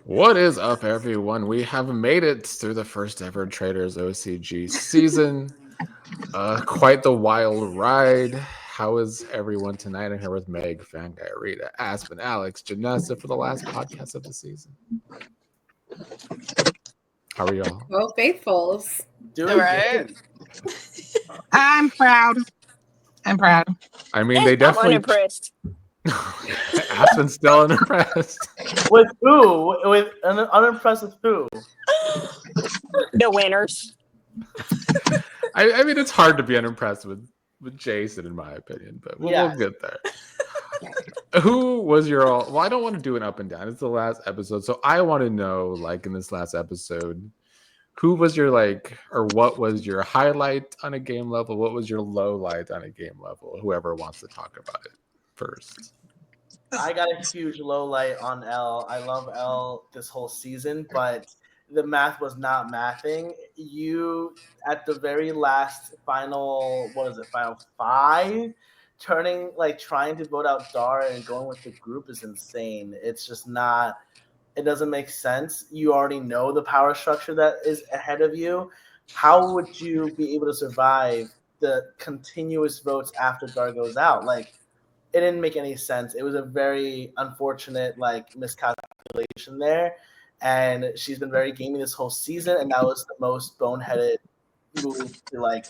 What is up, everyone? We have made it through the first ever Traitors OCG season. Quite the wild ride. How is everyone tonight? I'm here with Meg, Fanguy, Rita, Aspen, Alex, Janessa for the last podcast of the season. How are y'all? Oh, faithfuls. Doing Right. good. I'm proud. I mean, they I'm definitely. unimpressed. Aspen's still unimpressed. With who? With unimpressed with who? The winners. I mean, it's hard to be unimpressed with Jason, in my opinion, but we'll get there. Who was your all? Well, I don't want to do an up and down. It's the last episode, so I want to know, like, in this last episode, who was your or what was your highlight on a game level? What was your low light on a game level? Whoever wants to talk about it first. I got a huge low light on L. I love L this whole season, but the math was not mathing. You at the very last final, final 5, trying to vote out Dara and going with the group is insane. It's just not. It doesn't make sense. You already know the power structure that is ahead of you. How would you be able to survive the continuous votes after Dara goes out? It didn't make any sense. It was a very unfortunate miscalculation there, and she's been very gamey this whole season, and that was the most boneheaded move to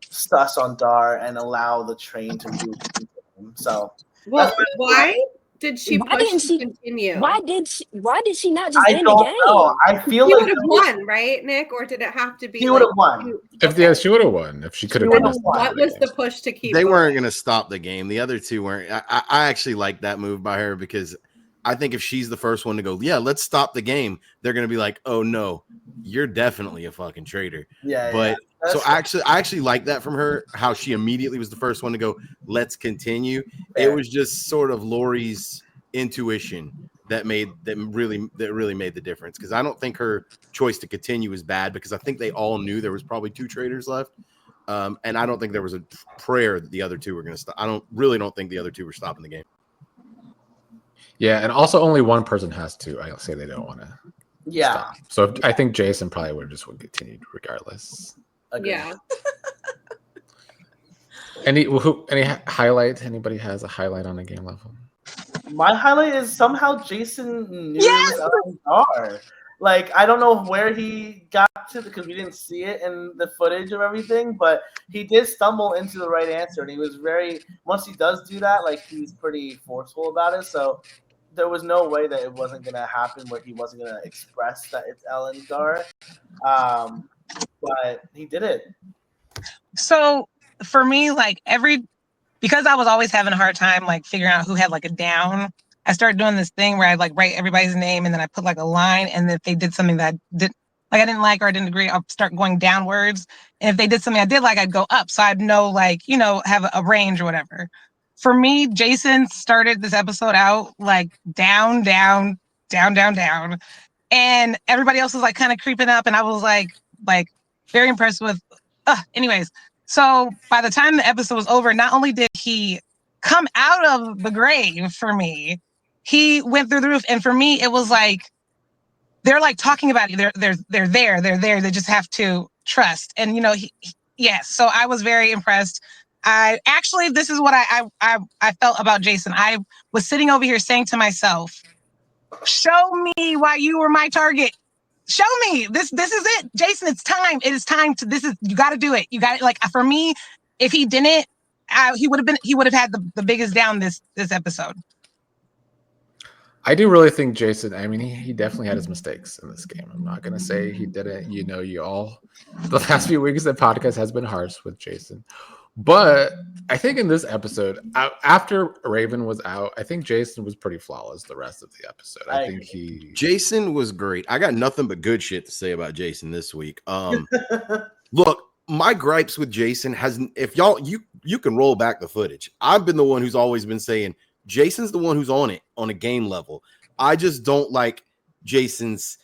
sus on Dar and allow the train to move. So, well, why did she continue? Why did she not just end the game? Know. I feel she like would have won, right, Nick? Or did it have to be? She would have won. She would have won if she could have. What was the push to keep? They weren't going to stop the game. The other two weren't. I actually like that move by her because I think if she's the first one to go, yeah, let's stop the game, they're going to be like, oh no, you're definitely a fucking traitor. Yeah. But so I actually like that from her. How she immediately was the first one to go, let's continue. Fair. It was just sort of Lori's intuition that really made the difference, because I don't think her choice to continue is bad, because I think they all knew there was probably 2 traitors left, and I don't think there was a prayer that the other 2 were going to stop. I don't think the other 2 were stopping the game. Yeah, and also only one person has to. I say they don't want to. Yeah. Stop. So I think Jason probably would have continued regardless. Agreed. Yeah. Any highlight? Anybody has a highlight on a game level? My highlight is somehow Jason knew Dar. I don't know where he got to, because we didn't see it in the footage of everything, but he did stumble into the right answer, and he was once he does do that, he's pretty forceful about it, so there was no way that it wasn't going to happen where he wasn't going to express that it's Ellen Dar, but he did it. So for me, because I was always having a hard time figuring out who had a down, I started doing this thing where I write everybody's name and then I put a line, and if they did something that I didn't like or I didn't agree, I'll start going downwards. And if they did something I did like, I'd go up, so I'd know have a range or whatever. For me, Jason started this episode out down, down, down, down, down, and everybody else was kind of creeping up, and I was very impressed with. Anyways. So by the time the episode was over, not only did he come out of the grave for me, he went through the roof. And for me, it was they're talking about you. They're there. They just have to trust. And yes. So I was very impressed. This is what I felt about Jason. I was sitting over here saying to myself, show me why you were my target. Show me this is it, Jason. It's time. It is time to. You got to do it. You got it. For me, if he didn't, he would have had the biggest down this episode. I do really think Jason. I mean, he definitely had his mistakes in this game. I'm not gonna say he didn't. You all. The last few weeks, the podcast has been harsh with Jason, but I think in this episode, after Raven was out, I think Jason was pretty flawless the rest of the episode. I think Jason was great. I got nothing but good shit to say about Jason this week. Look, my gripes with Jason if y'all you can roll back the footage. I've been the one who's always been saying Jason's the one who's on it on a game level. I just don't like Jason's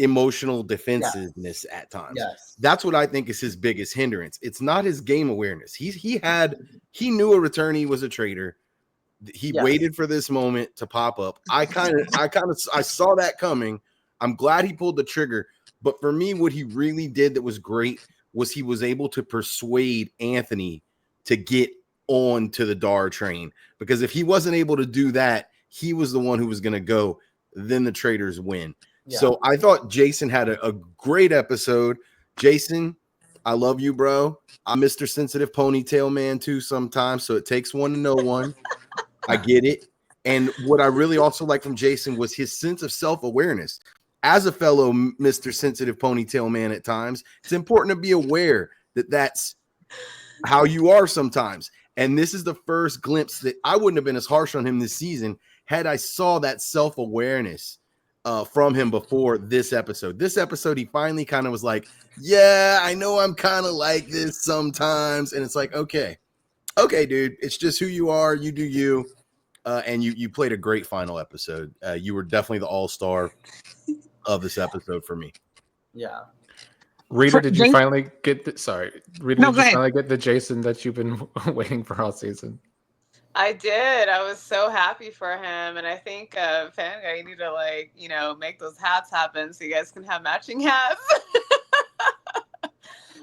emotional defensiveness at times. Yes. That's what I think is his biggest hindrance. It's not his game awareness. He knew a returnee was a traitor. He waited for this moment to pop up. I saw that coming, I'm glad he pulled the trigger. But for me, what he really did that was great was he was able to persuade Anthony to get on to the Dar train. Because if he wasn't able to do that, he was the one who was going to go. Then the Traitors win. Yeah. So I thought Jason had a great episode. Jason, I love you, bro. I'm Mr. Sensitive Ponytail Man too sometimes, so it takes one to know one. I get it. And what I really also like from Jason was his sense of self-awareness. As a fellow Mr. Sensitive Ponytail Man at times, it's important to be aware that that's how you are sometimes. And this is the first glimpse that I wouldn't have been as harsh on him this season had I saw that self-awareness from him before this episode. This episode, he finally kind of was like, yeah, I know I'm kind of like this sometimes. And it's like, okay, dude, it's just who you are. You do you. And you played a great final episode. You were definitely the all-star of this episode for me. Yeah. Rita, did you finally get Rita, No, did you finally get the Jason that you've been waiting for all season? I did. I was so happy for him. And I think, Fanga, you need to, make those hats happen so you guys can have matching hats.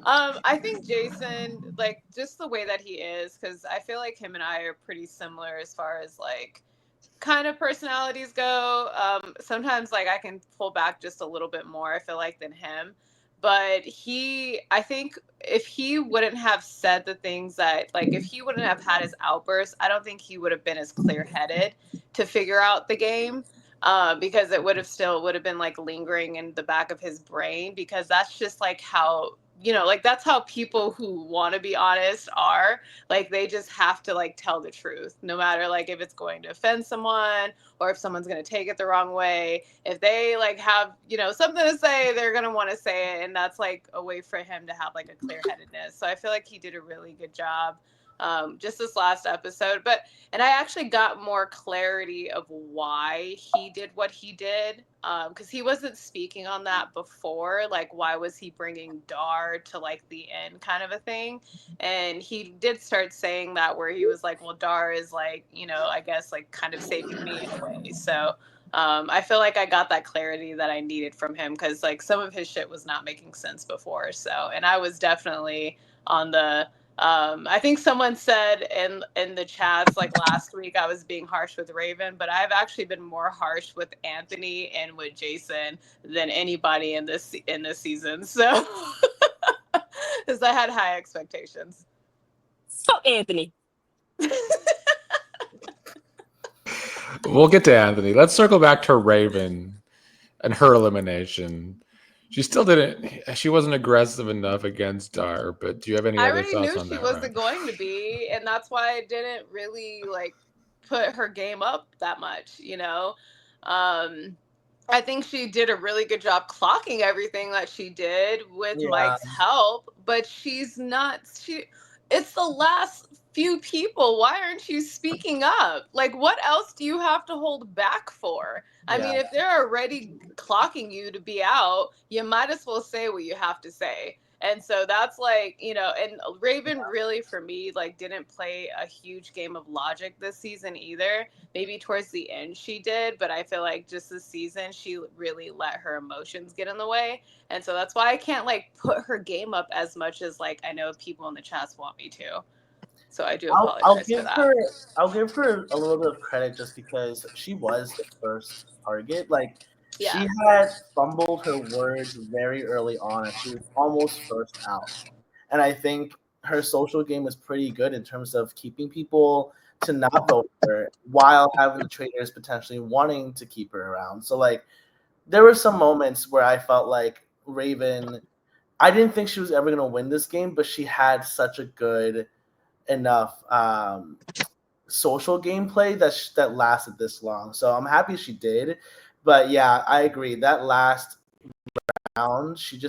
I think Jason, just the way that he is, because I feel like him and I are pretty similar as far as, kind of personalities go. Sometimes, I can pull back just a little bit more, I feel like, than him. But I think if he wouldn't have said the things that, if he wouldn't have had his outbursts, I don't think he would have been as clear-headed to figure out the game, because it would have been, lingering in the back of his brain, because that's just, how, that's how people who want to be honest are. They just have to, tell the truth, no matter, if it's going to offend someone or if someone's going to take it the wrong way. If they, have, something to say, they're going to want to say it. And that's, a way for him to have, a clear-headedness. So I feel like he did a really good job just this last episode. And I actually got more clarity of why he did what he did, because he wasn't speaking on that before. Why was he bringing Dar to the end kind of a thing? And he did start saying that, where he was like, well, Dar is I guess kind of saving me in a way. So I feel like I got that clarity that I needed from him, because some of his shit was not making sense before. So, and I was definitely on the I think someone said in the chats last week I was being harsh with Raven, but I've actually been more harsh with Anthony and with Jason than anybody in this season. So, because I had high expectations. So Anthony. We'll get to Anthony. Let's circle back to Raven and her elimination. She still she wasn't aggressive enough against Dar, but do you have any other thoughts on that? I already knew she wasn't going to be, and that's why I didn't really put her game up that much, I think she did a really good job clocking everything that she did with Mike's help, but it's the last few people. Why aren't you speaking up? What else do you have to hold back for? I mean, if they're already clocking you to be out, you might as well say what you have to say. And so that's and Raven really, for me, didn't play a huge game of logic this season either. Maybe towards the end she did, but I feel like just this season she really let her emotions get in the way. And so that's why I can't put her game up as much as I know people in the chats want me to. So I do apologize for that. I'll give her a little bit of credit just because she was the first target. She had fumbled her words very early on, and she was almost first out. And I think her social game was pretty good in terms of keeping people to not vote for her while having the Traitors potentially wanting to keep her around. So there were some moments where I felt like Raven, I didn't think she was ever going to win this game, but she had such a good enough social gameplay that lasted this long. So I'm happy she did. But yeah, I agree. That last round, she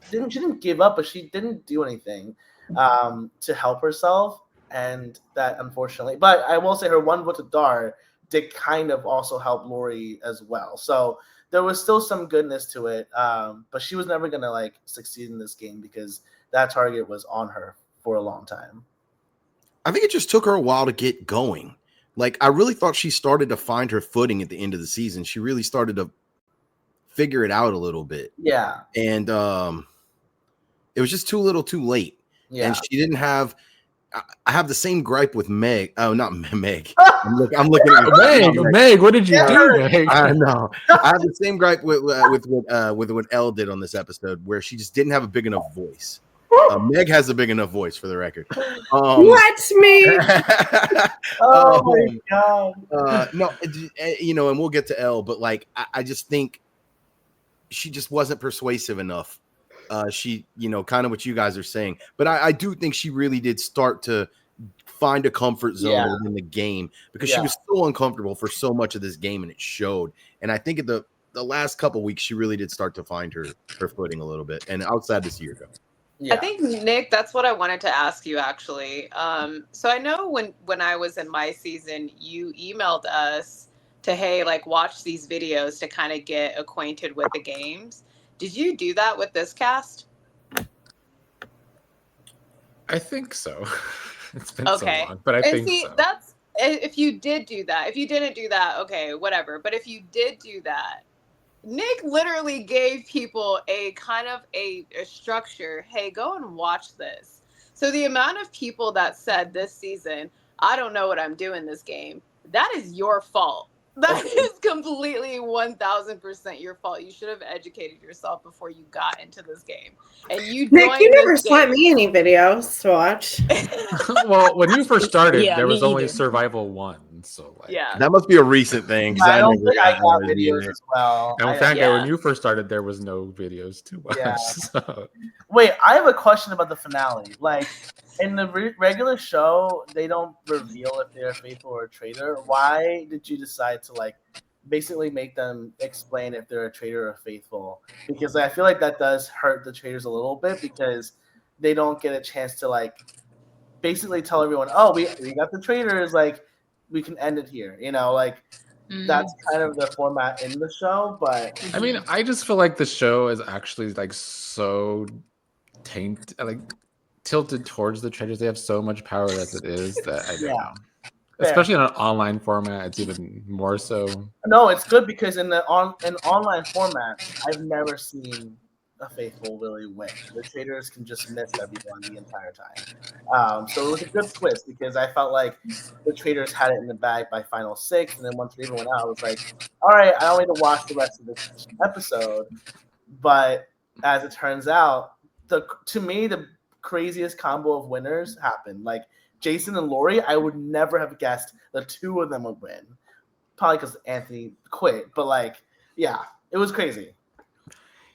didn't give up, but she didn't do anything to help herself. And that, unfortunately, but I will say her one vote to Dar did kind of also help Lori as well. So there was still some goodness to it. But she was never gonna succeed in this game because that target was on her for a long time. I think it just took her a while to get going. I really thought she started to find her footing at the end of the season. She really started to figure it out a little bit. Yeah. And it was just too little too late. Yeah. And she didn't have. I have the same gripe with Meg. Oh, not Meg. I'm looking at Meg. What did you do, Meg? I know. I have the same gripe with what Elle did on this episode, where she just didn't have a big enough voice. Meg has a big enough voice, for the record. What me? Oh my god. No, and we'll get to Elle, but like I just think she just wasn't persuasive enough. She, kind of what you guys are saying, but I do think she really did start to find a comfort zone in the game, because she was so uncomfortable for so much of this game, and it showed. And I think at the last couple weeks, she really did start to find her footing a little bit, and outside this year ago. Yeah. I think, Nick, that's what I wanted to ask you, actually. So I know when I was in my season, you emailed us to, hey, like, watch these videos to kind of get acquainted with the games. Did you do that with this cast? I think so. It's been Okay. so long, but I think so. That's, if you did do that. If you didn't do that, okay, whatever. But if you did do that, Nick literally gave people a kind of a structure. Hey, go and watch this. So the amount of people that said this season, I don't know what I'm doing this game, that is your fault. That is completely 1,000% your fault. You should have educated yourself before you got into this game. And you, Nick, you never sent me any videos to watch. Well, when you first started, Yeah, there was me only either. Survival 1. So, like, yeah. That must be a recent thing. 'Cause I don't never think I got it videos either. as well. and in fact, yeah. when you first started, there was no videos to watch. Yeah. So. Wait, I have a question about the finale. Like, in the regular show, they don't reveal if they're faithful or a traitor. Why did you decide to, like, basically make them explain if they're a traitor or faithful? Because I feel like that does hurt the traitors a little bit, because they don't get a chance to, like, basically tell everyone, oh, we got the traitors, like, we can end it here. Like, that's kind of the format in the show. But I mean, I just feel like the show is actually like so tilted towards the traitors. They have so much power as it is that I don't know. Fair. Especially in an online format, it's even more so. No, it's good, because in online format, I've never seen a faithful really win. The traitors can just miss everyone the entire time. So it was a good twist, because I felt like the traitors had it in the bag by final 6, and then once Raven went out, I was like, all right, I don't need to watch the rest of this episode. But as it turns out, to me, the craziest combo of winners happened. Like, Jason and Lori, I would never have guessed the two of them would win. Probably because Anthony quit, but like, yeah, it was crazy.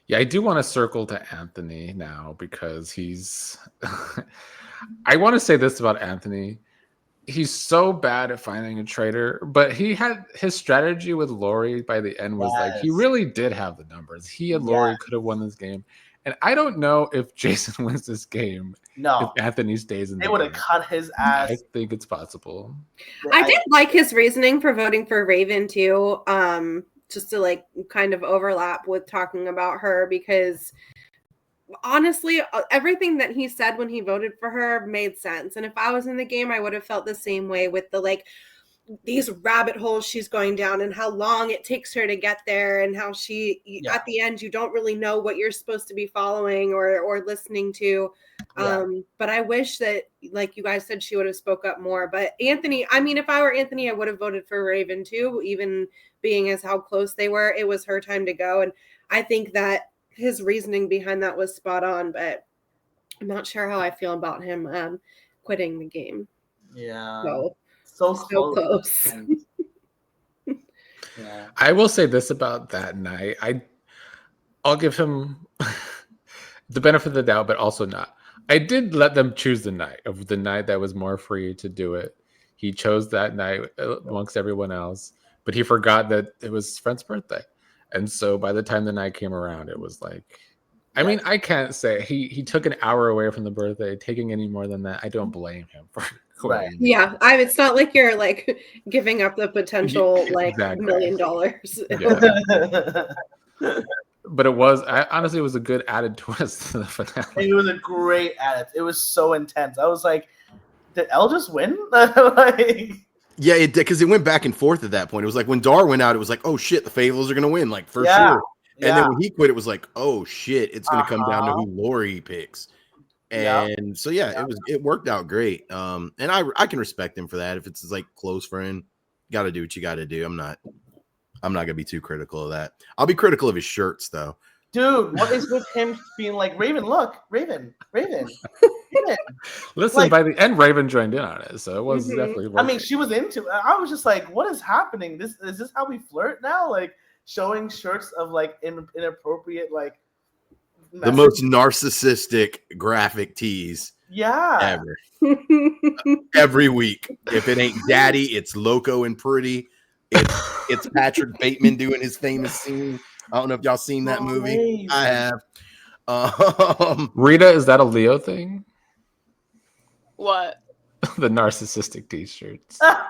Yeah, I do want to circle to Anthony now, because he's. I want to say this about Anthony. He's so bad at finding a traitor, but he had his strategy with Lori by the end was like, he really did have the numbers. He and Lori could have won this game. And I don't know if Jason wins this game. No, if Anthony stays in the they would have game. cut his ass. I think it's possible. I did like his reasoning for voting for Raven too. Just to like kind of overlap with talking about her, because honestly, everything that he said when he voted for her made sense. And if I was in the game, I would have felt the same way with the like these rabbit holes she's going down and how long it takes her to get there, and how she at the end you don't really know what you're supposed to be following or listening to. But I wish that, like you guys said, she would have spoke up more. But Anthony, I mean, if I were Anthony, I would have voted for Raven too, even being as how close they were. It was her time to go, and I think that his reasoning behind that was spot on. But I'm not sure how I feel about him quitting the game. Yeah. So close. Yeah. I will say this about that night. I'll give him the benefit of the doubt, but also not. I did let them choose the night that was more free to do it. He chose that night amongst everyone else, but he forgot that it was his friend's birthday. And so by the time the night came around, it was like, I mean, I can't say he took an hour away from the birthday. Taking any more than that, I don't blame him for. Right. Yeah, it's not like you're like giving up the potential like $1 million. Yeah. But it was honestly, it was a good added twist to the finale. It was a great added. It was so intense. I was like, did Elle just win? Like, yeah, it did, because it went back and forth at that point. It was like when Dar went out, it was like, oh shit, the Faithfuls are gonna win, like for sure. And then when he quit, it was like, oh shit, it's going to come down to who Lori picks. And so it worked out great. And I can respect him for that. If it's like close friend, got to do what you got to do. I'm not gonna be too critical of that. I'll be critical of his shirts though. Dude, what is with him being like, Raven, look, Raven. Listen, Like, by the end, Raven joined in on it, so it was definitely working. I mean, she was into it. I was just like, what is happening? Is this how we flirt now? Like showing shirts of like inappropriate, like the most narcissistic graphic tees ever. Every week. If it ain't Daddy, it's Loco and Pretty. It's Patrick Bateman doing his famous scene. I don't know if y'all seen that movie. I have. Rita, is that a Leo thing? What? The narcissistic t-shirts. Oh,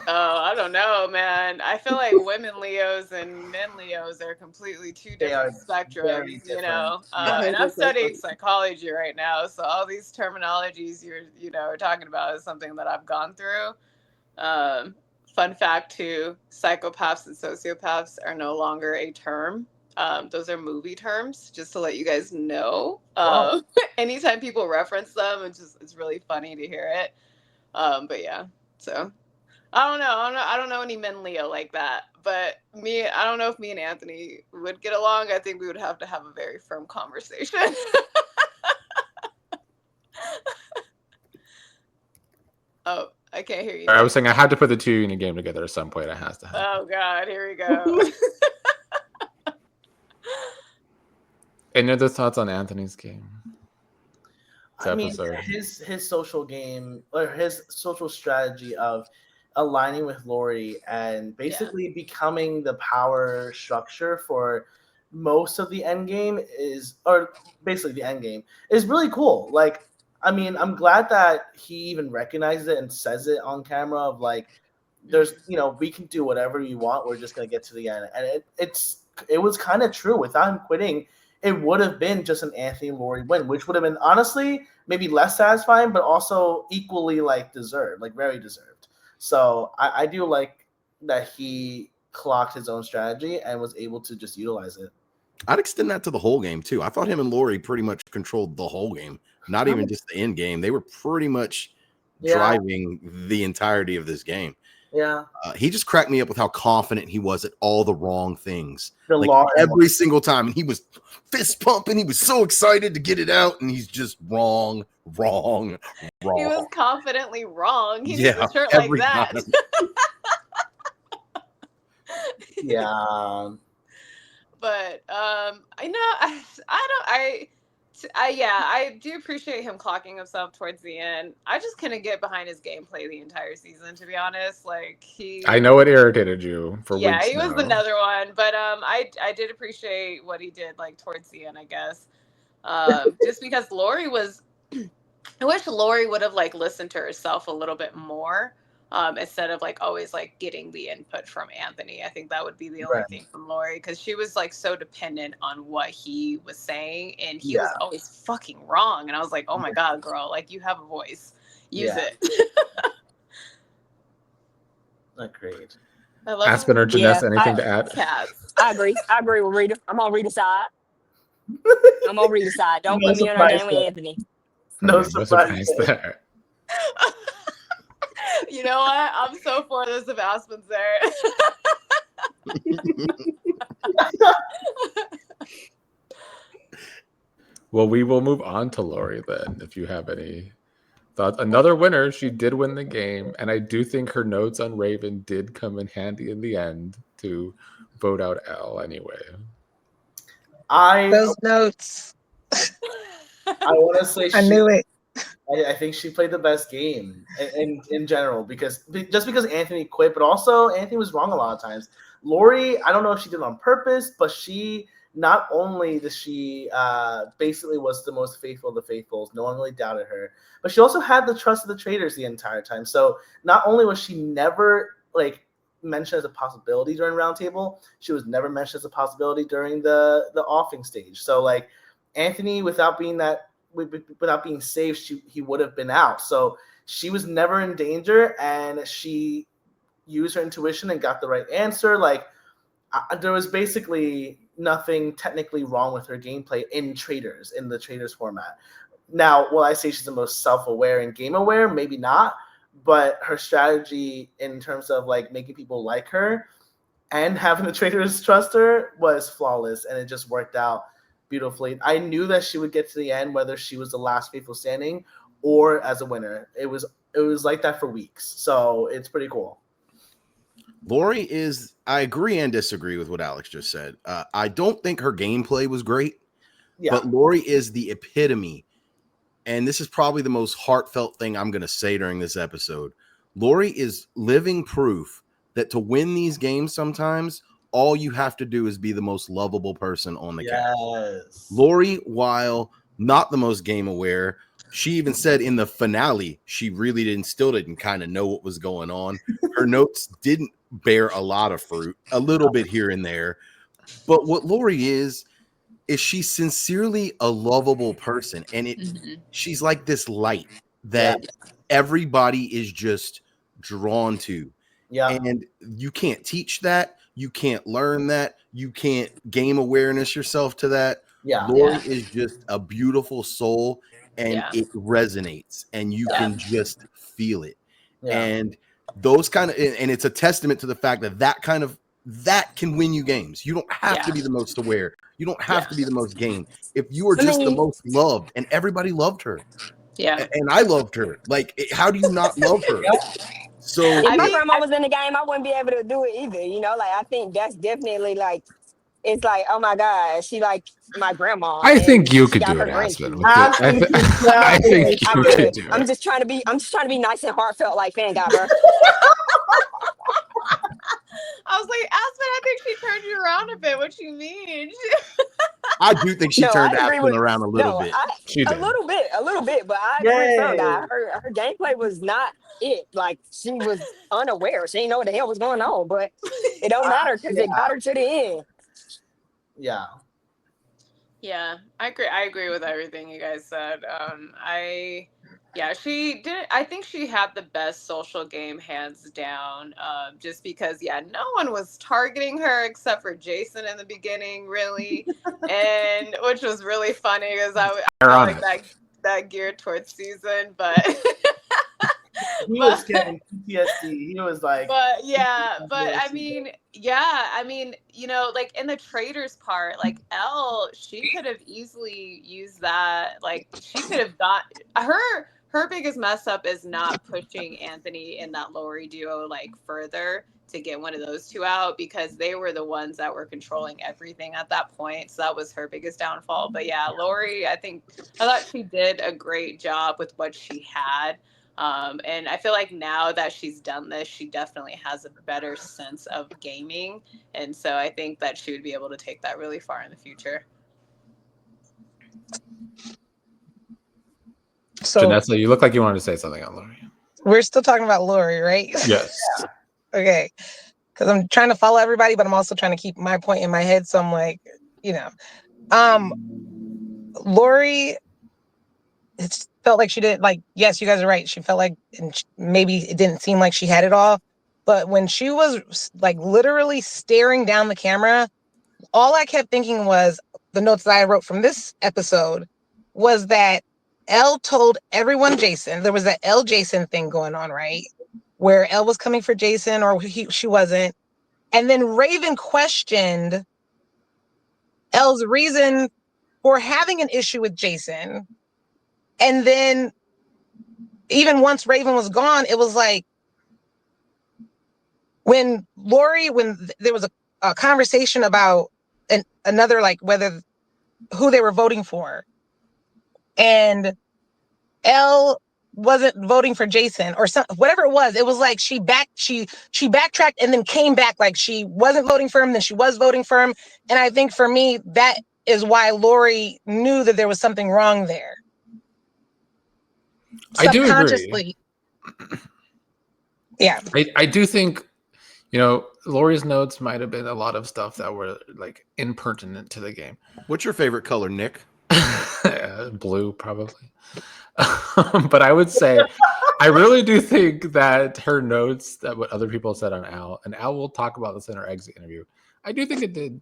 I don't know, man. I feel like women Leos and men Leos are completely two different spectrums, you know. And I'm studying psychology right now, so all these terminologies you're talking about is something that I've gone through. Fun fact too: psychopaths and sociopaths are no longer a term. Those are movie terms, just to let you guys know. Anytime people reference them, it's really funny to hear it. But yeah, so I don't know. I don't know any men Leo like that. But I don't know if me and Anthony would get along. I think we would have to have a very firm conversation. Oh, I can't hear you. I was saying I had to put the two in a game together at some point. It has to happen. Oh God, here we go. Any other thoughts on Anthony's game? I mean, his social game or his social strategy of aligning with Lori and basically becoming the power structure for most of the end game is really cool. Like, I mean, I'm glad that he even recognizes it and says it on camera of like, there's, we can do whatever you want. We're just going to get to the end. And it was kind of true. Without him quitting, it would have been just an Anthony Lori win, which would have been honestly maybe less satisfying, but also equally like deserved, like very deserved. So I do like that he clocked his own strategy and was able to just utilize it. I'd extend that to the whole game too. I thought him and Lori pretty much controlled the whole game, not even just the end game. They were pretty much driving the entirety of this game. Yeah. He just cracked me up with how confident he was at all the wrong things. Every single time. And he was fist pumping. He was so excited to get it out. And he's just wrong. He was confidently wrong. He needs a shirt like that. Yeah. But I do appreciate him clocking himself towards the end. I just couldn't get behind his gameplay the entire season, to be honest. Like I know it irritated you for weeks. He was another one, but I did appreciate what he did like towards the end, I guess. Just because Lori was, I wish Lori would have like listened to herself a little bit more. Instead of like always like getting the input from Anthony. I think that would be the only thing from Lori, because she was like so dependent on what he was saying, and he was always fucking wrong. And I was like, oh my God, girl, like you have a voice, use it. Agreed. Aspen or Janessa, anything to add? I agree with Rita. I'm on Rita's side. Don't put me on her game with Anthony. No surprise there. You know what? I'm so for this if Aspen's there. Well, we will move on to Lori then, if you have any thoughts. Another winner. She did win the game, and I do think her notes on Raven did come in handy in the end to vote out Elle anyway. Those notes. I want to say I knew it. I think she played the best game in general, because Anthony quit, but also Anthony was wrong a lot of times. Lori, I don't know if she did it on purpose, but she not only did she basically was the most faithful of the faithfuls, no one really doubted her, but she also had the trust of the traitors the entire time. So not only was she never like mentioned as a possibility during Roundtable, she was never mentioned as a possibility during the offing stage. So like Anthony, without being saved, he would have been out. So she was never in danger, and she used her intuition and got the right answer. Like, there was basically nothing technically wrong with her gameplay in the Traitors format. Now, will I say she's the most self-aware and game-aware? Maybe not, but her strategy in terms of like making people like her and having the Traitors trust her was flawless, and it just worked out beautifully. I knew that she would get to the end, whether she was the last faithful standing or as a winner. It was like that for weeks, so it's pretty cool. Lori is, I agree and disagree with what Alex just said. I don't think her gameplay was great, but Lori is the epitome, and this is probably the most heartfelt thing I'm going to say during this episode. Lori is living proof that to win these games sometimes, all you have to do is be the most lovable person on the cast. Lori, while not the most game aware, she even said in the finale, she really still didn't kind of know what was going on. Her notes didn't bear a lot of fruit, a little bit here and there. But what Lori is she's sincerely a lovable person. And she's like this light that everybody is just drawn to. Yeah. And you can't teach that. You can't learn that. You can't game awareness yourself to that. Yeah. Lori is just a beautiful soul, and it resonates, and you can just feel it. Yeah. And those kind of, and it's a testament to the fact that can win you games. You don't have to be the most aware. You don't have to be the most game. If you are just the most loved, and everybody loved her. Yeah. And I loved her. Like, how do you not love her? So if my grandma was in the game, I wouldn't be able to do it either. You know, like I think that's definitely like, it's like, oh my God, she like my grandma. I think you could do it, Aspen. I think you could do it. I'm just trying to be nice and heartfelt like Fangod, bro. I was like, Aspen, I think she turned you around a bit. What you mean? I do think she turned Aspen around a little bit. A little bit, but I agree with Fangod. Her gameplay was not it. Like, she was unaware. She didn't know what the hell was going on, but it don't matter because it got her to the end. Yeah. Yeah, I agree with everything you guys said. She did. I think she had the best social game hands down. Just because, no one was targeting her except for Jason in the beginning, really, and which was really funny because I like that geared towards Susan, but. He was getting PTSD. He was like, I mean, you know, like in the Traitors part, like Elle, she could have easily used that. Like, she could have got her biggest mess up is not pushing Anthony and that Lori duo like further to get one of those two out, because they were the ones that were controlling everything at that point. So that was her biggest downfall. But Lori, I thought she did a great job with what she had. And I feel like now that she's done this, she definitely has a better sense of gaming. And so I think that she would be able to take that really far in the future. So, Janessa, you look like you wanted to say something on Lori. We're still talking about Lori, right? Yes. Okay. Because I'm trying to follow everybody, but I'm also trying to keep my point in my head. So I'm like, Lori, it felt like she did, like, yes, you guys are right. She felt like, and maybe it didn't seem like she had it all. But when she was like literally staring down the camera, all I kept thinking was the notes that I wrote from this episode was that Elle told everyone Jason. There was that Elle Jason thing going on, right? Where Elle was coming for Jason or she wasn't. And then Raven questioned Elle's reason for having an issue with Jason. And then even once Raven was gone, it was like when there was a conversation about another, like who they were voting for. And Elle wasn't voting for Jason or whatever it was. It was like she backtracked and then came back, like she wasn't voting for him, then she was voting for him. And I think for me, that is why Lori knew that there was something wrong there. I do agree. Yeah. I do think, Lori's notes might have been a lot of stuff that were like impertinent to the game. What's your favorite color, Nick? Blue, probably. But I would say, I really do think that her notes, that what other people said on Al, and Al will talk about this in her exit interview, I do think it did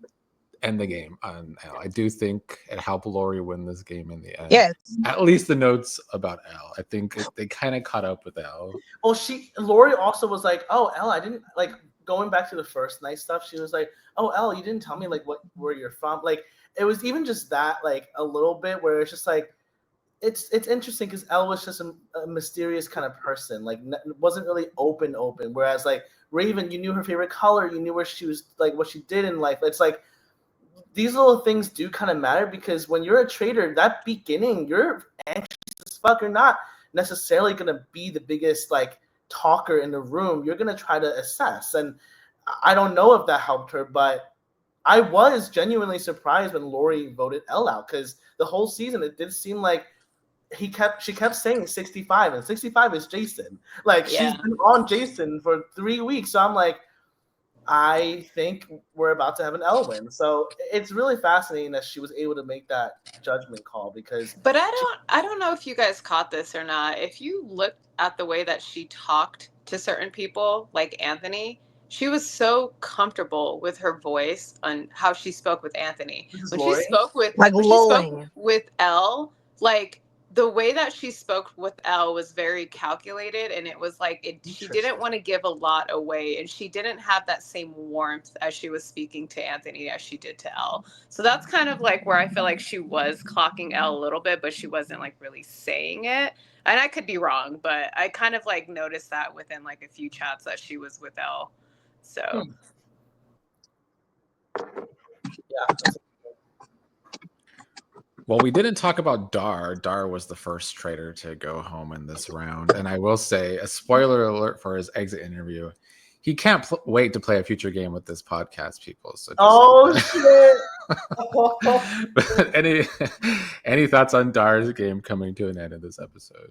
end the game on L. I do think it helped Lori win this game in the end. Yes. At least the notes about L. I think they kind of caught up with L. Well, Lori also was like, "Oh, L, I didn't like going back to the first night stuff." She was like, "Oh, L, you didn't tell me like where you're from." Like it was even just that like a little bit where it's just like it's interesting because Elle was just a mysterious kind of person, like wasn't really open. Whereas like Raven, you knew her favorite color, you knew where she was, like what she did in life. It's like these little things do kind of matter because when you're a traitor, that beginning, you're anxious as fuck. You're not necessarily gonna be the biggest like talker in the room. You're gonna try to assess, and I don't know if that helped her, but I was genuinely surprised when Lori voted Elle out because the whole season it did seem like she kept saying 65 and 65 is Jason. Like she's been on Jason for 3 weeks. So I'm like, I think we're about to have an Elle win. So it's really fascinating that she was able to make that judgment call because But I don't know if you guys caught this or not. If you looked at the way that she talked to certain people, like Anthony, she was so comfortable with her voice and how she spoke with Anthony. When Lori? she spoke with Like when she lulling. spoke with Elle, like the way that she spoke with Elle was very calculated, and it was like she didn't want to give a lot away, and she didn't have that same warmth as she was speaking to Anthony as she did to Elle. So that's kind of like where I feel like she was clocking Elle a little bit, but she wasn't like really saying it. And I could be wrong, but I kind of like noticed that within like a few chats that she was with Elle. So yeah. Well, we didn't talk about Dar. Dar was the first traitor to go home in this round. And I will say, a spoiler alert for his exit interview. He can't wait to play a future game with this podcast, people. So Shit. any thoughts on Dar's game coming to an end in this episode?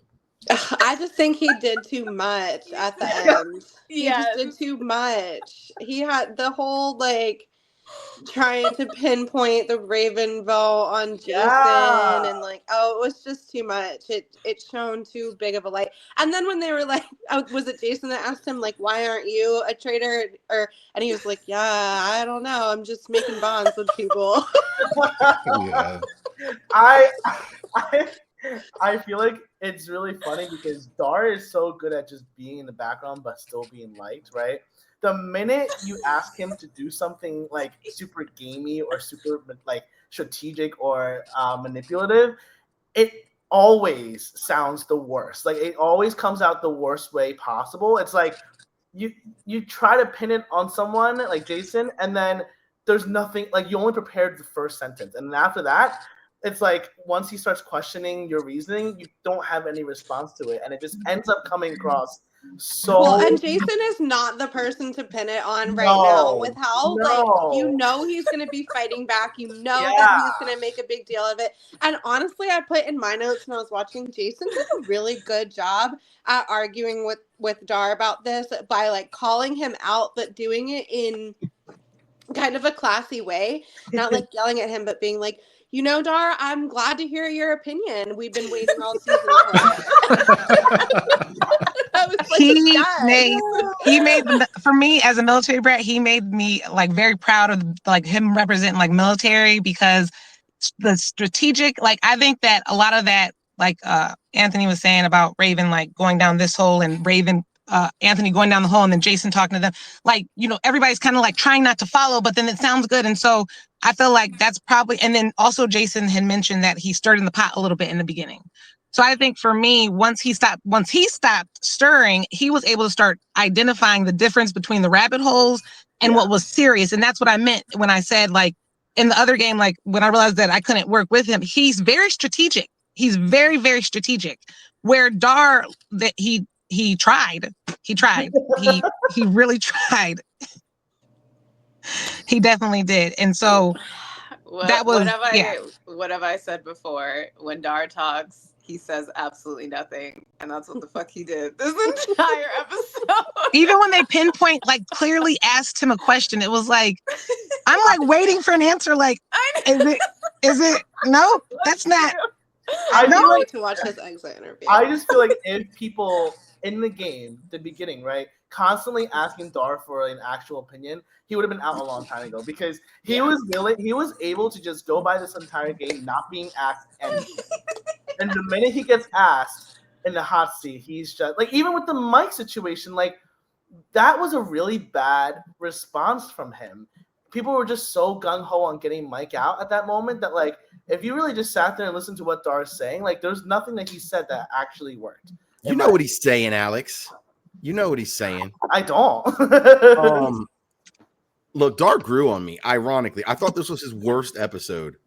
I just think he did too much at the end. He just did too much. He had the whole like trying to pinpoint the Raven vote on Jason and like, oh, it was just too much. It shone too big of a light. And then when they were like, was it Jason that asked him like, why aren't you a traitor? And he was like, yeah, I don't know. I'm just making bonds with people. Yeah. I feel like it's really funny because Dar is so good at just being in the background but still being liked, right? The minute you ask him to do something like super gamey or super like strategic or manipulative, it always sounds the worst. Like it always comes out the worst way possible. It's like you try to pin it on someone like Jason, and then there's nothing, like you only prepared the first sentence, and then after that, it's like once he starts questioning your reasoning, you don't have any response to it, and it just ends up coming across so. Well, and Jason is not the person to pin it on right now. With how like he's going to be fighting back, that he's going to make a big deal of it. And honestly, I put in my notes when I was watching, Jason did a really good job at arguing with Dar about this by like calling him out, but doing it in kind of a classy way, not like yelling at him, but being like, Dar, I'm glad to hear your opinion. We've been waiting all season for it. He made for me as a military brat, he made me like very proud of like him representing like military, because the strategic, like I think that a lot of that, like Anthony was saying about Raven like going down this hole and Anthony going down the hole and then Jason talking to them, like, everybody's kind of like trying not to follow, but then it sounds good. And so I feel like that's probably, and then also Jason had mentioned that he stirred in the pot a little bit in the beginning. So I think for me, once he stopped stirring, he was able to start identifying the difference between the rabbit holes and what was serious. And that's what I meant when I said, like, in the other game, like when I realized that I couldn't work with him, he's very strategic. He's very, very strategic. Where Dar, that he tried. He really tried. He definitely did. And so that was, what have I said before? When Dar talks, he says absolutely nothing. And that's what the fuck he did this entire episode. Even when they pinpoint, like clearly asked him a question, it was like, I'm like waiting for an answer. Like, is it? No, that's not. I can't wait to watch his exit interview. I just feel like if people in the game, the beginning, right? constantly asking Dar for an actual opinion, he would have been out a long time ago because he was able to just go by this entire game not being asked anything. And the minute he gets asked in the hot seat, he's just like, even with the mic situation, like that was a really bad response from him. People were just so gung-ho on getting Mike out at that moment that, like, if you really just sat there and listened to what Dar's saying, like, there's nothing that he said that actually worked. You know what he's saying, Alex. You know what he's saying. I don't. Look, Dar grew on me. Ironically, I thought this was his worst episode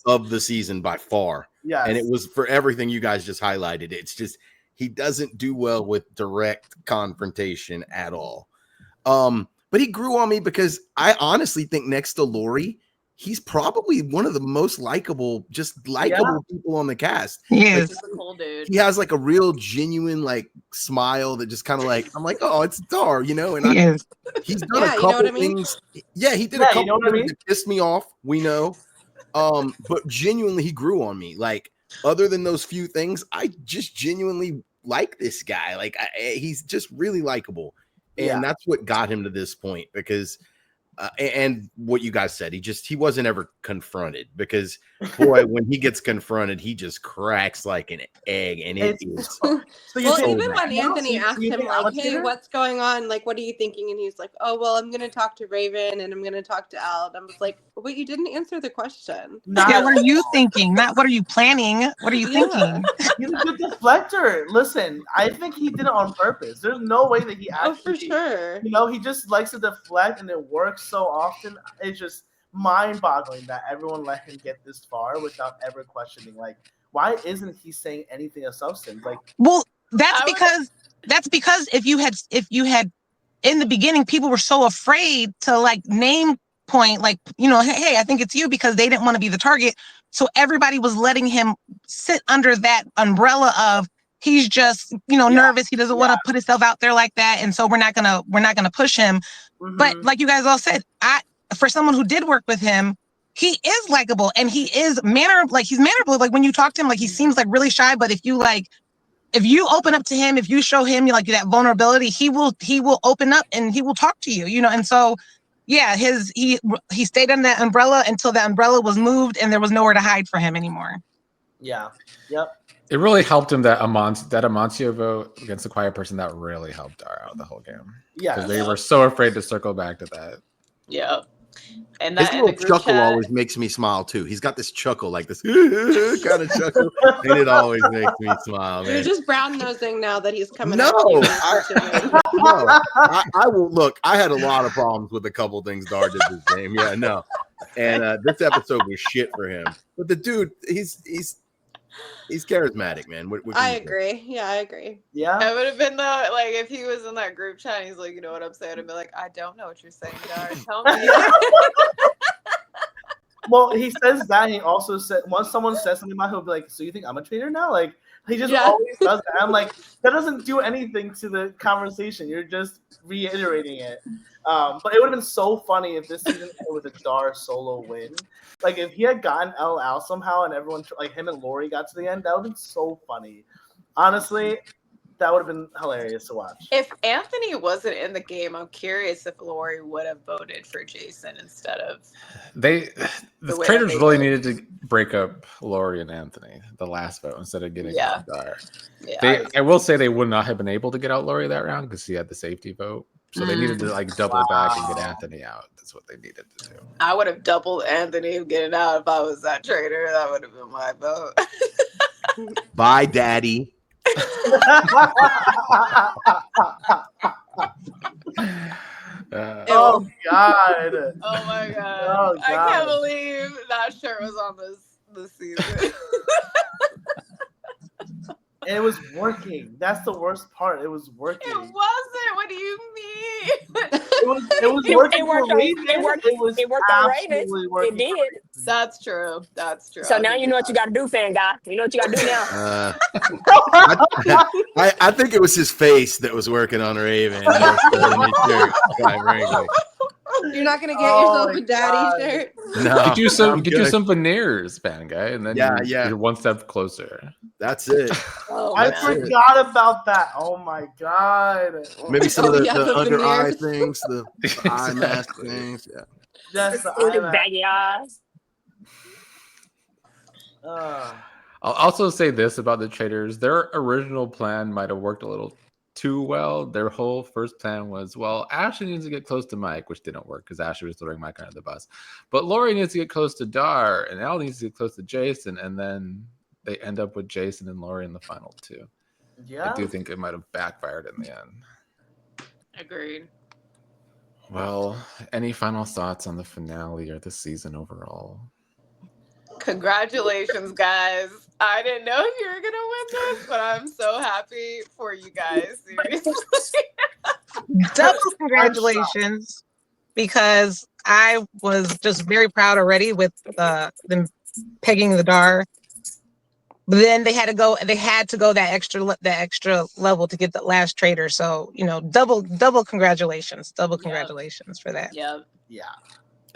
of the season by far. Yes. And it was for everything you guys just highlighted. It's just he doesn't do well with direct confrontation at all. But he grew on me because I honestly think next to Lori, he's probably one of the most likable people on the cast. He is. He's a cool dude. He has like a real genuine like smile that just kind of like, I'm like, oh, it's Dar, you know? And he's done a couple things. Yeah, he did a couple things that pissed me off, we know. But genuinely he grew on me. Like, other than those few things, I just genuinely like this guy. Like, he's just really likable. And that's what got him to this point because and what you guys said, he wasn't ever confronted because boy, when he gets confronted, he just cracks like an egg, and it is. Well, even when Anthony asked him, like, "Hey, what's going on? Like, what are you thinking?" and he's like, "Oh, well, I'm gonna talk to Raven and I'm gonna talk to Al." And I was like, "Wait, you didn't answer the question." Yeah, what are you thinking? Not what are you planning? What are you thinking? He's a good deflector. Listen, I think he did it on purpose. There's no way that he actually. Oh, for sure. You know, he just likes to deflect, and it works so often. It's just mind-boggling that everyone let him get this far without ever questioning, like, why isn't he saying anything of substance? Like, well, that's because if you had in the beginning, people were so afraid to like name point, like, you know, hey, I think it's you, because they didn't want to be the target. So everybody was letting him sit under that umbrella of he's just, you know, nervous. He doesn't want to put himself out there like that, and so we're not gonna push him. Mm-hmm. But like you guys all said, for someone who did work with him, he is likable and he is he's mannerable. Like when you talk to him, like he seems like really shy, but if you open up to him, if you show him like that vulnerability, he will open up and he will talk to you, you know. And so yeah, he stayed under that umbrella until the umbrella was moved and there was nowhere to hide for him anymore. Yeah. Yep. It really helped him that Amancio vote against the quiet person. That really helped Dar out the whole game. Yeah, because they were so afraid to circle back to that. Yeah, and his little chuckle always makes me smile too. He's got this chuckle, like this kind of chuckle, and it always makes me smile. Man. You're just brown nosing now that he's coming. No, I will look. I had a lot of problems with a couple things Dar did this game. Yeah, no, and this episode was shit for him. But the dude, he's charismatic, man. What I agree. Yeah, I agree. Yeah. It would have been like if he was in that group chat and he's like, you know what I'm saying? I'd be like, I don't know what you're saying, Dar. Tell me. Well, he says that, and he also said once someone says something about him, he'll be like, so you think I'm a traitor now? Like, he just always does that. I'm like, that doesn't do anything to the conversation. You're just reiterating it. But it would have been so funny if this season ended with a Dar solo win. Like, if he had gotten L out somehow and everyone, like him and Lori, got to the end, that would have been so funny. Honestly, that would have been hilarious to watch. If Anthony wasn't in the game, I'm curious if Lori would have voted for Jason instead of. The Traitors really needed to break up Lori and Anthony, the last vote, instead of getting out Dar. Yeah, I will say they would not have been able to get out Lori that round because she had the safety vote. So they needed to like double back and get Anthony out. That's what they needed to do. I would have doubled Anthony getting out if I was that traitor. That would have been my vote. Bye, Daddy. Oh God! Oh my God! I can't believe that shirt was on this season. And it was working. That's the worst part. It was working. It wasn't. What do you mean? It was working. It worked on Raven. It did. That's true. That's true. So now you know what you got to do, fan guy. You know what you got to do now. I think it was his face that was working on Raven. You're not gonna get yourself a daddy shirt. No, you could do some veneers, fan guy, and then you're one step closer. That's it. Oh, I That's it. forgot about that. Oh my god. Maybe some of the, yeah, the under eye veneers. things, the eye mask Exactly. things. Yeah. That's the with his IMAX. baggy eyes. I'll also say this about the Traitors. Their original plan might have worked a little too well. Their whole first plan was, well, Ashley needs to get close to Mike, which didn't work because Ashley was throwing Mike under the bus. But Lori needs to get close to Dar, and Al needs to get close to Jason, and then they end up with Jason and Lori in the final two. Yeah. I do think it might have backfired in the end. Agreed. Well, any final thoughts on the finale or the season overall? Congratulations, guys. I didn't know you were gonna win this, but I'm so happy for you guys. Seriously. Double congratulations, because I was just very proud already with them pegging the Dar. But then they had to go that extra level to get the last traitor. So, double congratulations. Double congratulations for that. Yep. Yeah.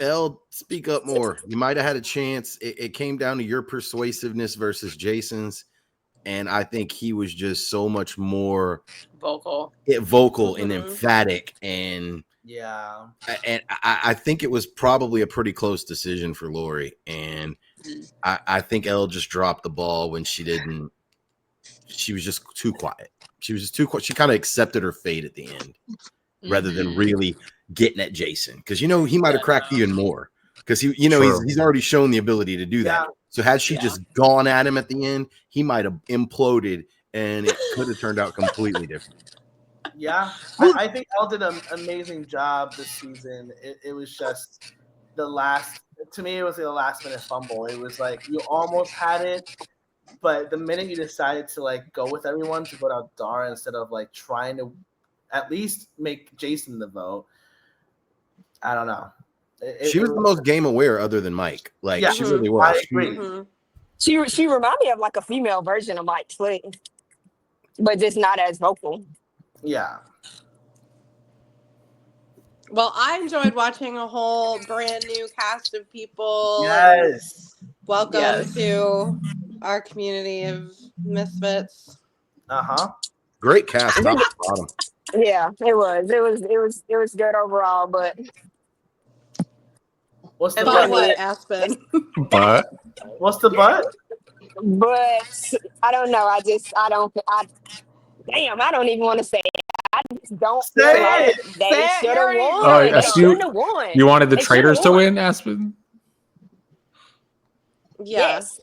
Elle, speak up more. You might have had a chance. It came down to your persuasiveness versus Jason's. And I think he was just so much more vocal and emphatic. And yeah. And I think it was probably a pretty close decision for Lori. And I think Elle just dropped the ball when she didn't. She was just too quiet. She was just too quiet. She kind of accepted her fate at the end rather than really getting at Jason. Because, he might have cracked even more. Because, he's already shown the ability to do that. So had she just gone at him at the end, he might have imploded and it could have turned out completely different. Yeah, I think Elle did an amazing job this season. It was just the last minute fumble. It was like you almost had it, but the minute you decided to go with everyone to vote out Dara instead of trying to at least make Jason the vote, I don't know. She was the most game aware other than Mike. She really was. I agree. She reminded me of a female version of Mike Slick, but just not as vocal. Yeah. Well, I enjoyed watching a whole brand new cast of people. Yes. Welcome to our community of misfits. Great cast, top to bottom. Yeah, it was good overall, but what's the but Aspen? But what's the but? But I don't know. I don't even want to say it. I just don't feel like they should have won. They shouldn't have won. You wanted the Traitors to win, Aspen? Yes.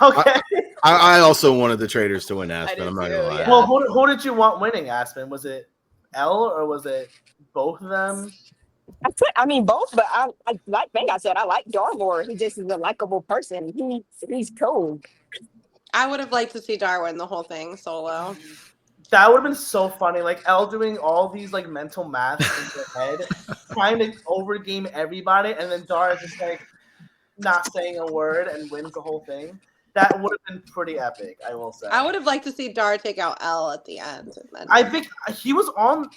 Okay. I also wanted the Traitors to win, Aspen. I'm not gonna lie. Well, who did you want winning, Aspen? Was it Elle or was it both of them? I mean both, but I like I said, I like Dar more. He just is a likable person. He's cool. I would have liked to see Darwin the whole thing solo. That would have been so funny. Elle doing all these mental maths in her head, trying to overgame everybody, and then Dar is just not saying a word and wins the whole thing. That would have been pretty epic, I will say. I would have liked to see Dar take out Elle at the end. I think he was on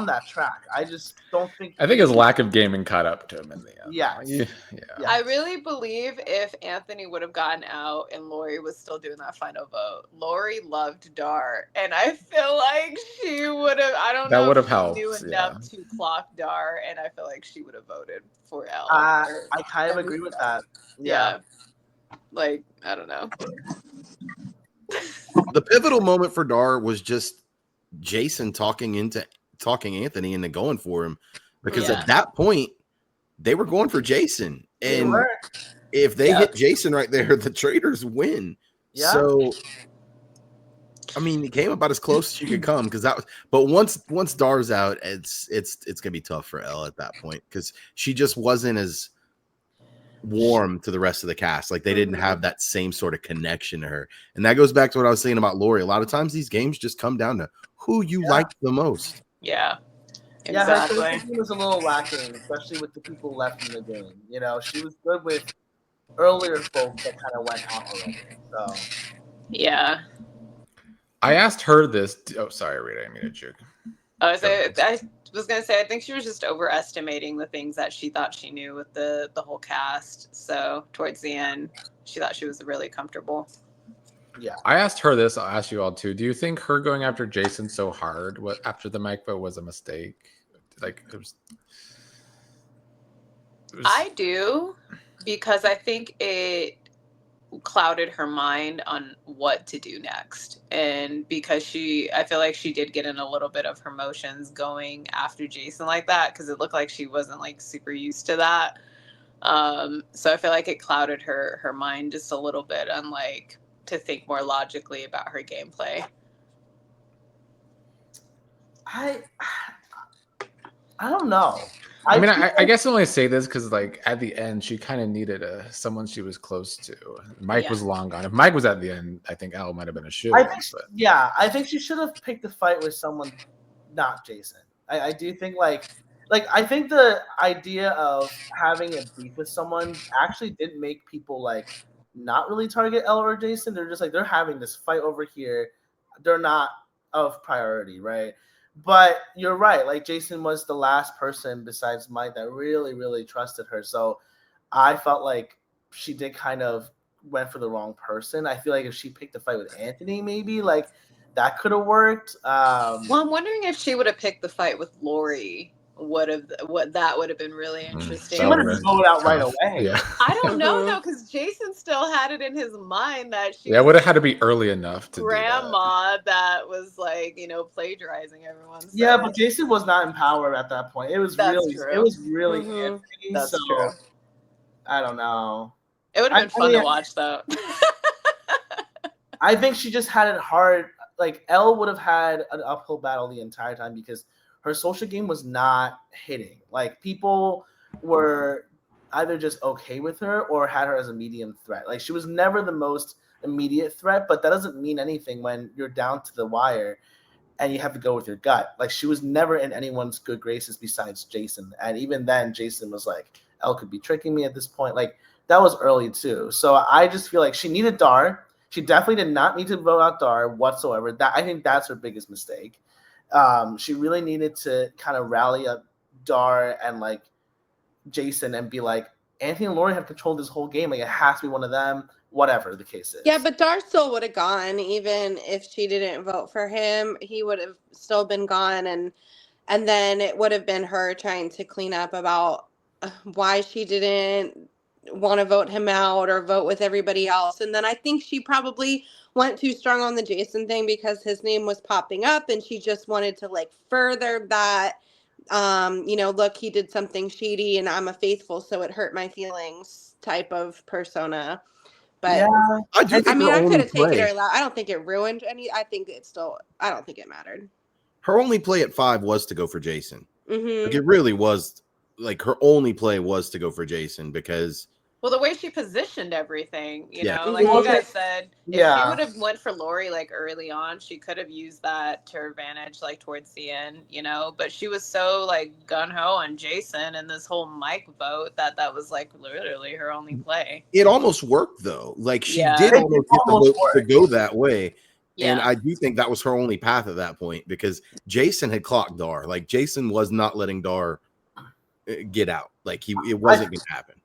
that track. I just don't think. I think his lack of gaming caught up to him in the end. Yeah. I really believe if Anthony would have gotten out and Lori was still doing that final vote, Lori loved Dar, and I feel like she would have. I don't know. That would have if helped. she knew enough to clock Dar, and I feel like she would have voted for Elle. I kind of agree with that. Yeah. I don't know. The pivotal moment for Dar was just Jason talking Anthony into going for him, because at that point they were going for Jason, and if they hit Jason right there, the Traitors win. Yeah. So I mean, it came about as close as you could come, because that was. But once Dar's out, it's gonna be tough for Elle at that point, because she just wasn't as warm to the rest of the cast. They didn't have that same sort of connection to her, and that goes back to what I was saying about Lori. A lot of times these games just come down to who you like the most. Yeah, exactly. Yeah, her team was a little lacking, especially with the people left in the game. She was good with earlier folks that kind of went out already. So yeah, I asked her this. Oh, sorry, Rita, I mean to juke. I was gonna say, I think she was just overestimating the things that she thought she knew with the whole cast. So towards the end, she thought she was really comfortable. Yeah. I asked her this. I'll ask you all too. Do you think her going after Jason so hard after the mic vote was a mistake? Like it was I do, because I think it clouded her mind on what to do next. And because I feel like she did get in a little bit of her emotions going after Jason like that, because it looked like she wasn't like super used to that. So I feel like it clouded her mind just a little bit on like to think more logically about her gameplay. I don't know. I mean, I guess I only say this because, like, at the end, she kind of needed someone she was close to. Mike was long gone. If Mike was at the end, I think Elle might have been a shoe. I think she should have picked a fight with someone, not Jason. I do think like I think the idea of having a beef with someone actually did make people like not really target Elle or Jason. They're just like they're having this fight over here. They're not of priority, right? But you're right. Like Jason was the last person besides Mike that really, really trusted her. So I felt like she did kind of went for the wrong person. I feel like if she picked a fight with Anthony, maybe like that could have worked. Well, I'm wondering if she would have picked the fight with Lori. What that would have been really interesting. She would have voted out right away. Yeah. I don't know though, because Jason still had it in his mind that she would have had to be early enough to grandma that was like, plagiarizing everyone. So. Yeah, but Jason was not in power at that point. It was really Anthony. That's so true. I don't know. It would have been fun to watch though. I think she just had it hard. Like Elle would have had an uphill battle the entire time because her social game was not hitting. Like people were either just okay with her or had her as a medium threat. Like she was never the most immediate threat, but that doesn't mean anything when you're down to the wire and you have to go with your gut. Like she was never in anyone's good graces besides Jason. And even then Jason was like, Elle could be tricking me at this point. Like that was early too. So I just feel like she needed Dar. She definitely did not need to vote out Dar whatsoever. I think that's her biggest mistake. She really needed to kind of rally up Dar and like Jason and be like, Anthony and Lori have controlled this whole game. Like it has to be one of them, whatever the case is. Yeah, but Dar still would have gone even if she didn't vote for him. He would have still been gone, and then it would have been her trying to clean up about why she didn't want to vote him out or vote with everybody else. And then I think she probably went too strong on the Jason thing because his name was popping up and she just wanted to like further that, look, he did something shady and I'm a faithful, so it hurt my feelings type of persona. But yeah, I could have taken her out. I don't think it ruined any. I think I don't think it mattered. Her only play at 5 was to go for Jason. Mm-hmm. Like it really was. Like her only play was to go for Jason because. Well, the way she positioned everything, like Well, you guys said, if yeah. she would have went for Lori like early on, she could have used that to her advantage like towards the end, but she was so like gung-ho on Jason and this whole Mike vote that was like literally her only play. It almost worked though. Like she did almost get the vote to go that way. Yeah. And I do think that was her only path at that point because Jason had clocked Dar. Like Jason was not letting Dar get out. Like it wasn't going to happen.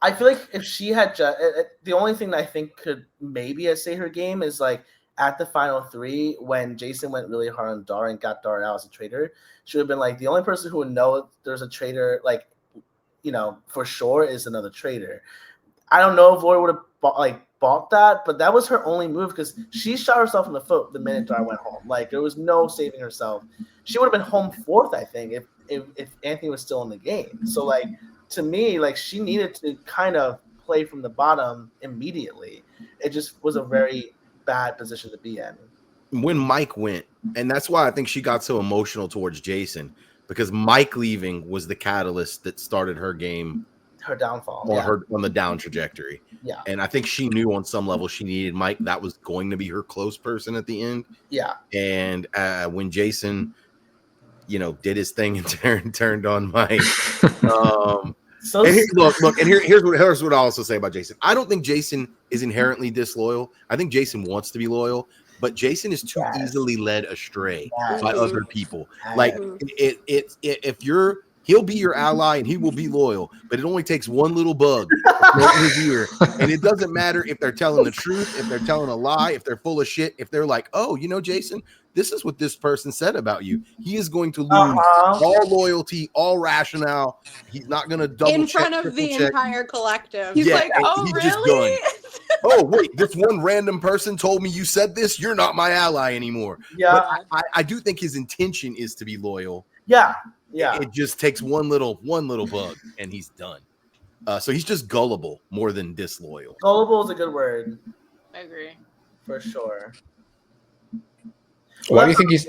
I feel like if she had the only thing that I think could maybe assay her game is like at the final 3 when Jason went really hard on Dar and got Dar out as a traitor, she would have been like the only person who would know there's a traitor like for sure is another traitor. I don't know if Lori would have bought that, but that was her only move because she shot herself in the foot the minute Dar went home. Like there was no saving herself. She would have been home 4th, I think, if Anthony was still in the game. So like. To me, like she needed to kind of play from the bottom immediately. It just was a very bad position to be in. When Mike went, and that's why I think she got so emotional towards Jason because Mike leaving was the catalyst that started her game, her downfall, or on the down trajectory. Yeah, and I think she knew on some level she needed Mike. That was going to be her close person at the end. Yeah, and when Jason, did his thing and turned on Mike. Here's what I also say about Jason. I don't think Jason is inherently disloyal. I think Jason wants to be loyal, but Jason is too easily led astray by other people. Like if you're He'll be your ally and he will be loyal, but it only takes one little bug in his ear. And it doesn't matter if they're telling the truth, if they're telling a lie, if they're full of shit, if they're like, oh, you know, Jason, this is what this person said about you. He is going to lose all loyalty, all rationale. He's not going to double in check, front of the check. entire collective. He's like, oh, he's really? just done. Oh, wait, this one random person told me you said this. You're not my ally anymore. Yeah. But I do think his intention is to be loyal. Yeah. Yeah. It just takes one little bug and he's done. So he's just gullible more than disloyal. Gullible is a good word. I agree. For sure. Why do you think he's...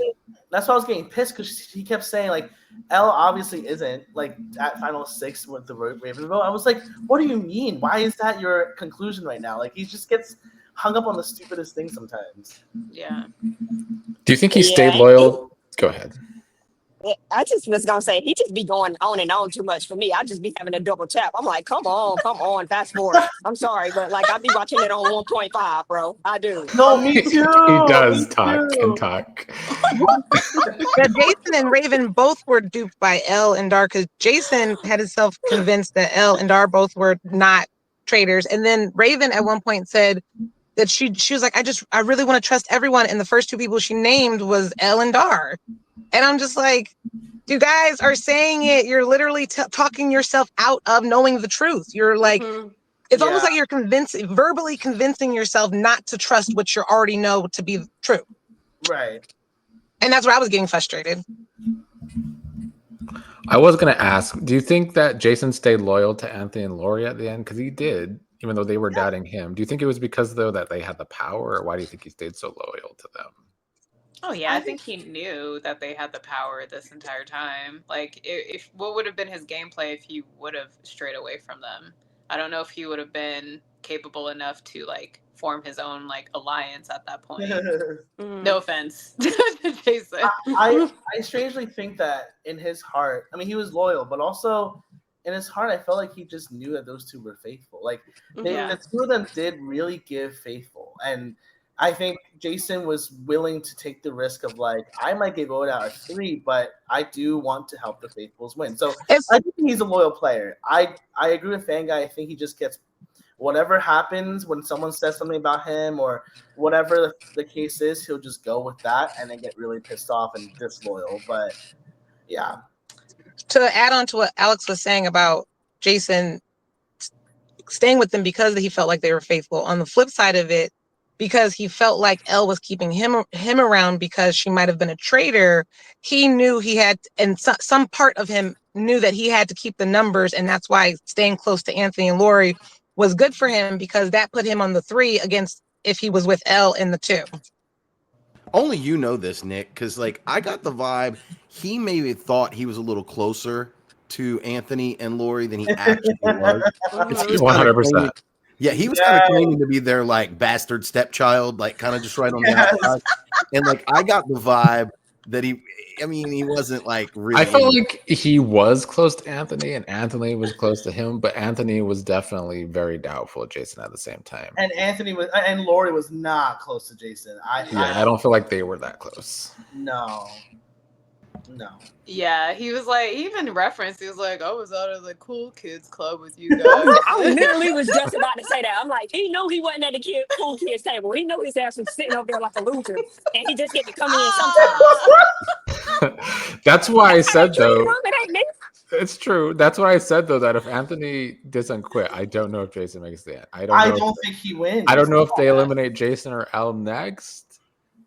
That's why I was getting pissed, because he kept saying, like, Elle obviously isn't, like, at Final 6 with the Raven vote. I was like, what do you mean? Why is that your conclusion right now? Like, he just gets hung up on the stupidest thing sometimes. Yeah. Do you think he stayed loyal? Go ahead. I just was gonna say he just be going on and on too much for me. I just be having a double tap. I'm like, come on, fast forward. I'm sorry, but like I be watching it on 1.5, bro. I do. No, me too. He does Me talk too. and talk. Yeah, Jason and Raven both were duped by Elle and Dar, because Jason had himself convinced that Elle and Dar both were not traitors, and then Raven at one point said that she was like, I really want to trust everyone, and the first two people she named was Elle and Dar. And I'm just like, you guys are saying it. You're literally talking yourself out of knowing the truth. You're like, it's almost like you're verbally convincing yourself not to trust what you already know to be true. Right. And that's where I was getting frustrated. I was going to ask, do you think that Jason stayed loyal to Anthony and Lori at the end? Because he did, even though they were doubting him. Do you think it was because, though, that they had the power? Or why do you think he stayed so loyal to them? Oh yeah, I think he knew that they had the power this entire time. Like, if what would have been his gameplay if he would have strayed away from them? I don't know if he would have been capable enough to like form his own like alliance at that point. No offense, Jason. I strangely think that in his heart, I mean, he was loyal, but also in his heart, I felt like he just knew that those two were faithful. Like, the two of them did really give faithful, and I think Jason was willing to take the risk of like, I might get voted out at 3, but I do want to help the faithfuls win. So I think he's a loyal player. I agree with Fanguy. I think he just gets whatever happens when someone says something about him or whatever the case is, he'll just go with that and then get really pissed off and disloyal. But yeah. To add on to what Alex was saying about Jason staying with them because he felt like they were faithful. On the flip side of it, because he felt like Elle was keeping him around because she might have been a traitor, he knew he had, and some part of him knew that he had to keep the numbers, and that's why staying close to Anthony and Lori was good for him, because that put him on the 3 against if he was with Elle in the 2. Only you know this, Nick, because like I got the vibe he maybe thought he was a little closer to Anthony and Lori than he actually was. 100%. Yeah, he was kind of claiming to be their like bastard stepchild, like kind of just right on the outside. And like I got the vibe that he wasn't like really. I felt like he was close to Anthony and Anthony was close to him, but Anthony was definitely very doubtful of Jason at the same time. And Lori was not close to Jason. I don't feel like they were that close. No. Yeah, he was like, he even referenced, he was like, I was out of the cool kids club with you guys. I literally was just about to say that. I'm like, he knew he wasn't at the cool kids table. He knew his ass was sitting over there like a loser, and he just get to come in sometimes. That's why I said though. It's true. That's why I said though that if Anthony doesn't quit, I don't know if Jason makes the end. I don't think he wins. I don't know if they eliminate Jason or Elle next.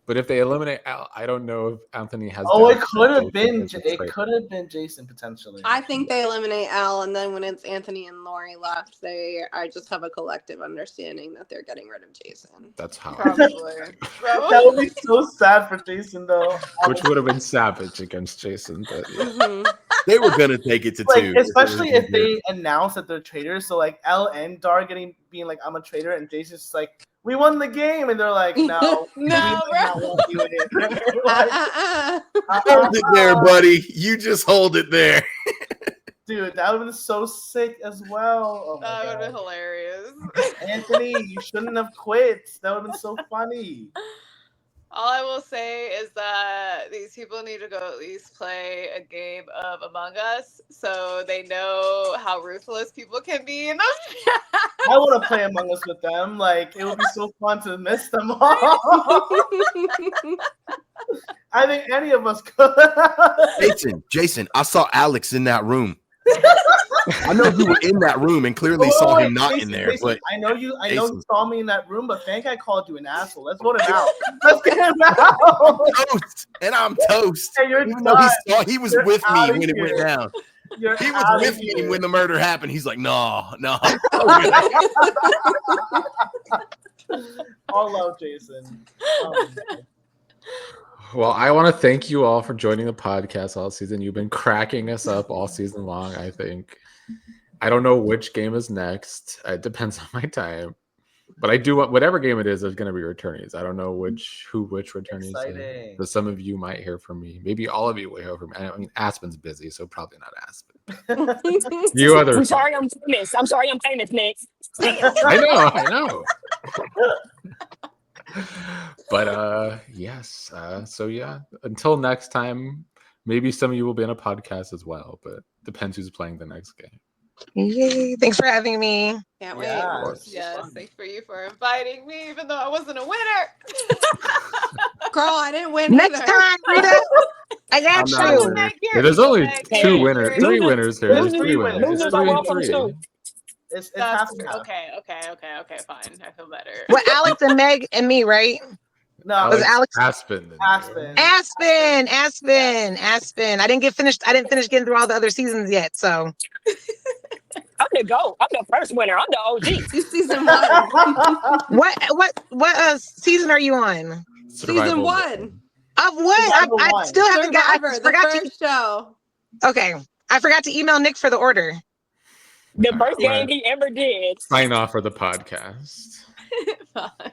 But if they eliminate Al, I don't know if Anthony has. Oh, it could have been. It could have been Jason potentially. I think they eliminate Al, and then when it's Anthony and Lori left, I just have a collective understanding that they're getting rid of Jason. That's how. Probably. That would be so sad for Jason, though. Which would have been savage against Jason, but yeah. They were gonna take it to 2, especially if they announce that they're traitors. So like Elle and Dar being like, I'm a traitor, and Jason's just like, we won the game, and they're like, no, no, bro. Hold it there, buddy. You just hold it there. Dude, that would have been so sick as well. Oh that would have been hilarious. Anthony, you shouldn't have quit. That would have been so funny. All I will say is that these people need to go at least play a game of Among Us so they know how ruthless people can be. I want to play Among Us with them. Like, it would be so fun to miss them all. I think any of us could. Jason, I saw Alex in that room. I know you were in that room and clearly saw him not in there. But I know you saw me in that room, but thank I called you an asshole. Let's vote him out. Let's get him out. Toast, and I'm toast. Hey, you're even though he was with me when it went down. He was with me when the murder happened. He's like, no. All love, Jason. Well, I want to thank you all for joining the podcast all season. You've been cracking us up all season long, I think. I don't know which game is next. It depends on my time. But I do want whatever game it is, there's going to be returnees. I don't know which returnees. But some of you might hear from me. Maybe all of you will hear from me. I mean, Aspen's busy, so probably not Aspen. You others. I'm sorry, I'm famous, Nick. I know. But yes. So yeah. Until next time, maybe some of you will be on a podcast as well. But depends who's playing the next game. Yay! Thanks for having me. Can't wait. Yes, thanks for inviting me, even though I wasn't a winner. Girl, I didn't win. Next time, Rita, I got you. Yeah, there's only three winners here. There's 3 winners. Losers are welcome too. It's That's true. Okay, fine. I feel better. Well, Alex and Meg and me, right? No, was Alex Aspen. Aspen. I didn't finish getting through all the other seasons yet, so. I'm the GOAT. I'm the first winner. I'm the OG. Season 1. What season are you on? Season 1. Of what? I still haven't got. I forgot the first show. Okay, I forgot to email Nick for the order. The first game he ever did. Sign off for the podcast. Fine.